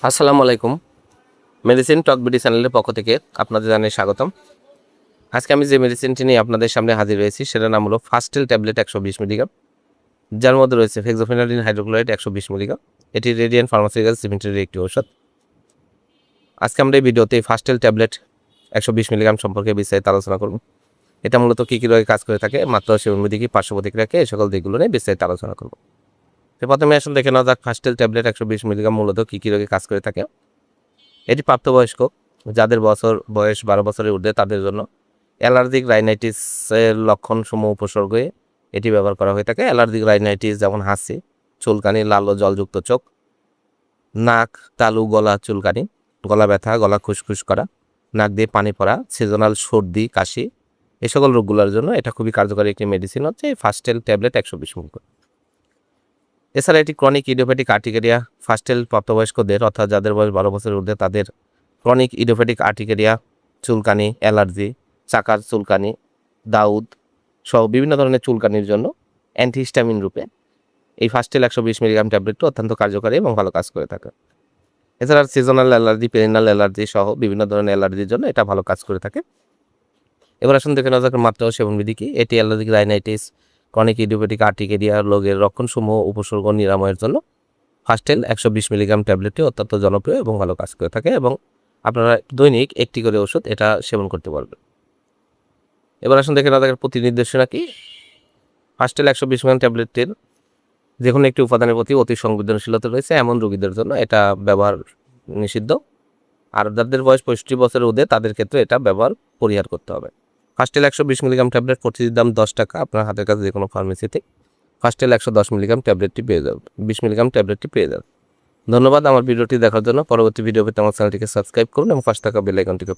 আসসালামু আলাইকুম। মেডিসিন টক বিডি চ্যানেলের পক্ষ থেকে আপনাদের জানাই স্বাগতম। আজকে আমি যে মেডিসিনটি নিয়ে আপনাদের সামনে হাজির হয়েছি সেটার নাম হলো ফাস্টেল ট্যাবলেট 120 মিলিগ্রাম, যার মধ্যে রয়েছে ফেক্সোফেনাডিন হাইড্রোক্লোরাইড 120 মিলিগ্রাম। এটি রেডিয়েন্ট ফার্মাসিউটিক্যালস লিমিটেডের একটি ঔষধ। আজকে আমরা এই ভিডিওতে ফাস্টেল ট্যাবলেট 120 মিলিগ্রাম সম্পর্কে বিস্তারিত আলোচনা করব। এটা মূলত কী কী রোগে কাজ করে থাকে, মাত্রা সেবনবিধি কি, পার্শ্ব প্রতিক্রিয়াকে, এই সকল দিকগুলো নিয়ে বিস্তারিত আলোচনা করব। তো প্রথমে আসলে দেখে নেওয়া যাক ফাস্টেল ট্যাবলেট 120 মিলিগ্রাম মূলত কী কী রোগে কাজ করে থাকে। এটি প্রাপ্তবয়স্ক যাদের বয়স 12 বছরের ঊর্ধ্বে তাদের জন্য অ্যালার্জিক রাইনাইটিসের লক্ষণসমূহ উপসর্গে এটি ব্যবহার করা হয়ে থাকে। অ্যালার্জিক রাইনাইটিস যেমন হাঁচি, চুলকানি, লাল ও জলযুক্ত চোখ, নাক, তালু, গলা চুলকানি, গলা ব্যথা, গলা খুসখুস করা, নাক দিয়ে পানি পড়া, সিজনাল সর্দি, কাশি, এই সকল রোগগুলোর জন্য এটা খুবই কার্যকরী একটি মেডিসিন হচ্ছে ফাস্টেল ট্যাবলেট 120 মিলিগ্রাম। এছাড়া এটি ক্রনিক ইডিওপ্যাথিক আর্টিকেরিয়া, ফাস্টেল প্রাপ্তবয়স্কদের অর্থাৎ যাদের বয়স 12 বছরের ঊর্ধ্বে তাদের ক্রনিক ইডিওপ্যাথিক আর্টিকেরিয়া, চুলকানি, অ্যালার্জি, চাকার চুলকানি, দাউদ সহ বিভিন্ন ধরনের চুলকানির জন্য অ্যান্টিহিস্টামিন রূপে এই ফাস্টেল 120 মিলিগ্রাম ট্যাবলেটটি অত্যন্ত কার্যকরী এবং ভালো কাজ করে থাকে। এছাড়া সিজনাল অ্যালার্জি, পেরিনাল অ্যালার্জি সহ বিভিন্ন ধরনের অ্যালার্জির জন্য এটা ভালো কাজ করে থাকে। এবার আসুন দেখে নেওয়া যাক মাত্রা ও সেবনবিধি কি। এটি allergic rhinitis, chronic idiopathic urticaria রোগের লক্ষণসমূহ উপসর্গ নিরাময়ের জন্য ফাস্টেল 120 মিলিগ্রাম ট্যাবলেটটি অত্যন্ত জনপ্রিয় এবং ভালো কাজ করে থাকে এবং আপনারা দৈনিক একটি করে ওষুধ এটা সেবন করতে পারবেন। এবার আসুন দেখে নেওয়া যাক প্রতি নির্দেশনা কি। ফাস্টেল 120 মিলিগ্রাম ট্যাবলেটটির যে কোনো একটি উপাদানের প্রতি অতি সংবেদনশীলতা রয়েছে এমন রোগীদের জন্য এটা ব্যবহার নিষিদ্ধ, আর যাদের বয়স 65 বছরের ঊর্ধ্বে তাদের ক্ষেত্রে এটা ব্যবহার পরিহার করতে হবে। ফাস্টেল 120 মিলিগ্রাম ট্যাবলেট প্রতিটির দাম 10 টাকা। আপনার হাতের কাছে যে কোনো ফার্মেসিতে ফাস্টেল 110 মিলিগ্রাম ট্যাবলেটটি পেয়ে যাবেন, 20 মিলিগ্রাম ট্যাবলেটটি পেয়ে যাবেন। ধন্যবাদ আমার ভিডিওটি দেখার জন্য। পরবর্তী ভিডিও পেতে আমার চ্যানেলটিকে সাবস্ক্রাইব করুন এবং পাশে থাকা বেল আইকনটিকে